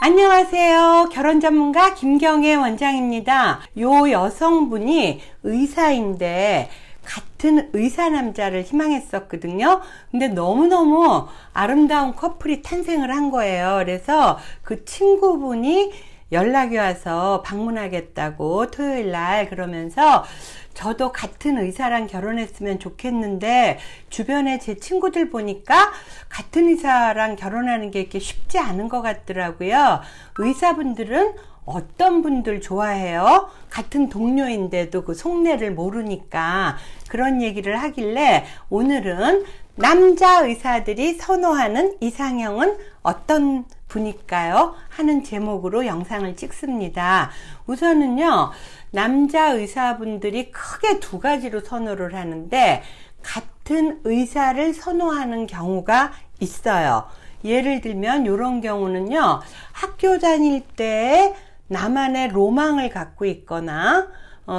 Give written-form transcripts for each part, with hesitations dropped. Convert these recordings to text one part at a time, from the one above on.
안녕하세요. 결혼 전문가 김경애 원장입니다. 요 여성분이 의사인데 같은 의사 남자를 희망했었거든요. 근데 너무너무 아름다운 커플이 탄생을 한 거예요. 그래서 그 친구분이 연락이 와서 방문하겠다고 토요일날 그러면서 저도 같은 의사랑 결혼했으면 좋겠는데 주변에 제 친구들 보니까 같은 의사랑 결혼하는 게 이렇게 쉽지 않은 것 같더라고요. 의사분들은 어떤 분들 좋아해요? 같은 동료인데도 그 속내를 모르니까 그런 얘기를 하길래 오늘은 남자 의사들이 선호하는 이상형은 어떤 분일까요? 하는 제목으로 영상을 찍습니다. 우선은요, 남자 의사분들이 크게 두 가지로 선호를 하는데 같은 의사를 선호하는 경우가 있어요. 예를 들면 이런 경우는요, 학교 다닐 때 나만의 로망을 갖고 있거나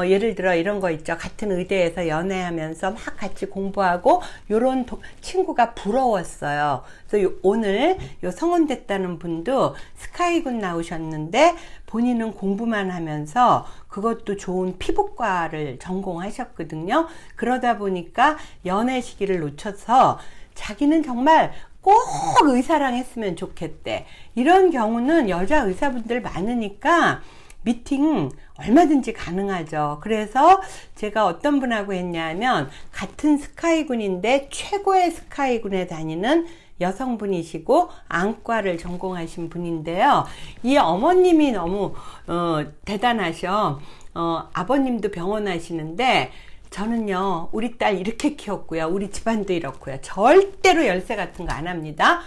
예를 들어 이런 거 있죠. 같은 의대에서 연애하면서 막 같이 공부하고 요런 친구가 부러웠어요. 그래서 오늘 요 성혼됐다는 분도 스카이군 나오셨는데 본인은 공부만 하면서 그것도 좋은 피부과를 전공하셨거든요. 그러다 보니까 연애 시기를 놓쳐서 자기는 정말 꼭 의사랑 했으면 좋겠대. 이런 경우는 여자 의사분들 많으니까 미팅 얼마든지 가능하죠. 그래서 제가 어떤 분하고 했냐면 같은 스카이군인데 최고의 스카이군에 다니는 여성분이시고 안과를 전공하신 분인데요. 이 어머님이 너무 대단하셔. 아버님도 병원 하시는데 저는요, 우리 딸 이렇게 키웠고요. 우리 집안도 이렇고요. 절대로 열쇠 같은 거 안 합니다.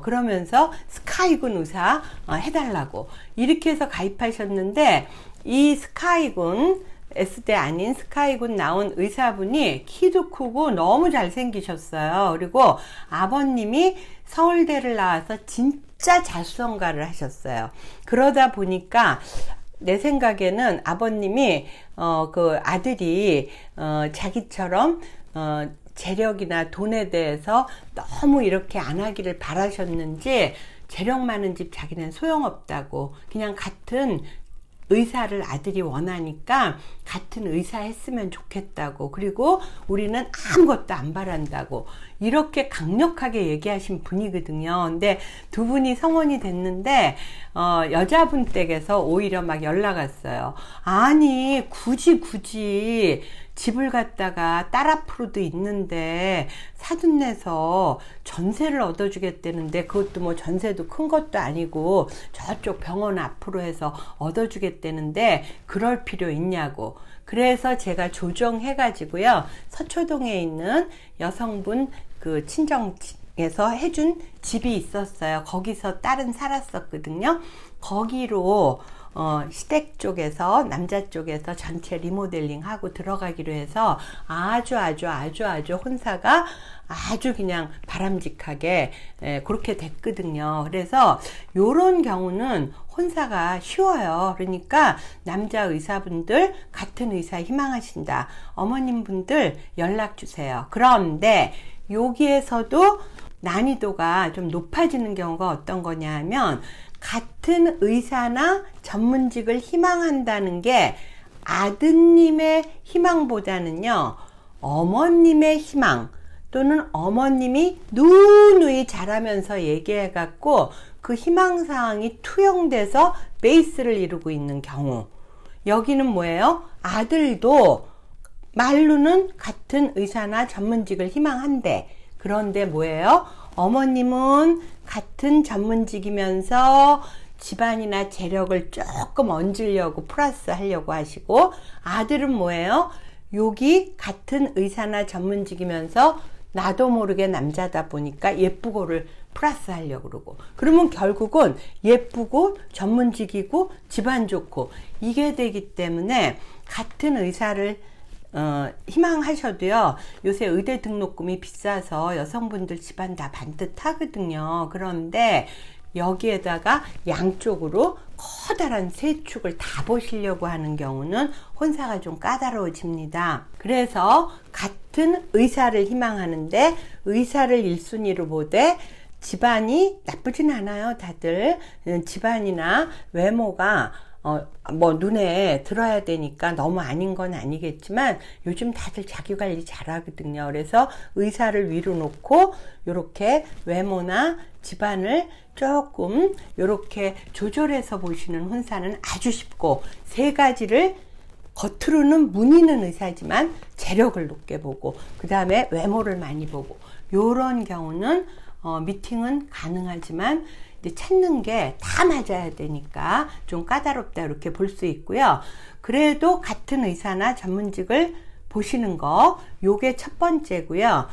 그러면서 스카이군 의사 해달라고 이렇게 해서 가입하셨는데 이 스카이군 S대 아닌 스카이군 나온 의사분이 키도 크고 너무 잘생기셨어요. 그리고 아버님이 서울대를 나와서 진짜 자수성가를 하셨어요. 그러다 보니까 내 생각에는 아버님이 그 아들이 자기처럼 재력이나 돈에 대해서 너무 이렇게 안 하기를 바라셨는지 재력 많은 집 자기는 소용없다고 그냥 같은 의사를 아들이 원하니까 같은 의사 했으면 좋겠다고, 그리고 우리는 아무것도 안 바란다고 이렇게 강력하게 얘기하신 분이거든요. 근데 두 분이 성혼이 됐는데 여자분 댁에서 오히려 막 연락 왔어요. 아니 굳이 집을 갖다가 딸 앞으로도 있는데 사돈 내서 전세를 얻어주겠다는데 그것도 뭐 전세도 큰 것도 아니고 저쪽 병원 앞으로 해서 얻어주겠다는데 그럴 필요 있냐고. 그래서 제가 조정해 가지고요, 서초동에 있는 여성분 그 친정에서 해준 집이 있었어요. 거기서 딸은 살았었거든요. 거기로 시댁 쪽에서 남자 쪽에서 전체 리모델링 하고 들어가기로 해서 아주 혼사가 아주 그냥 바람직하게 그렇게 됐거든요. 그래서 요런 경우는 혼사가 쉬워요. 그러니까 남자 의사분들 같은 의사 희망하신다. 어머님 분들 연락 주세요. 그런데 여기에서도 난이도가 좀 높아지는 경우가 어떤 거냐 하면 같은 의사나 전문직을 희망한다는 게 아드님의 희망보다는요, 어머님의 희망 또는 어머님이 누누이 잘하면서 얘기해 갖고 그 희망사항이 투영돼서 베이스를 이루고 있는 경우. 여기는 뭐예요? 아들도 말로는 같은 의사나 전문직을 희망한대. 그런데 뭐예요? 어머님은 같은 전문직이면서 집안이나 재력을 조금 얹으려고 플러스 하려고 하시고, 아들은 뭐예요? 여기 같은 의사나 전문직이면서 나도 모르게 남자다 보니까 예쁘고를 플러스 하려고 그러고, 그러면 결국은 예쁘고 전문직이고 집안 좋고 이게 되기 때문에 같은 의사를 희망하셔도요, 요새 의대 등록금이 비싸서 여성분들 집안 다 반듯하거든요. 그런데 여기에다가 양쪽으로 커다란 세 축을 다 보시려고 하는 경우는 혼사가 좀 까다로워집니다. 그래서 같은 의사를 희망하는데 의사를 1순위로 보되 집안이 나쁘진 않아요. 다들 집안이나 외모가 뭐 눈에 들어야 되니까 너무 아닌 건 아니겠지만 요즘 다들 자기 관리 잘하거든요. 그래서 의사를 위로 놓고 요렇게 외모나 집안을 조금 요렇게 조절해서 보시는 혼사는 아주 쉽고, 세 가지를 겉으로는 문의는 의사지만 재력을 높게 보고 그 다음에 외모를 많이 보고, 요런 경우는 미팅은 가능하지만 이제 찾는 게 다 맞아야 되니까 좀 까다롭다 이렇게 볼 수 있고요. 그래도 같은 의사나 전문직을 보시는 거, 요게 첫 번째고요.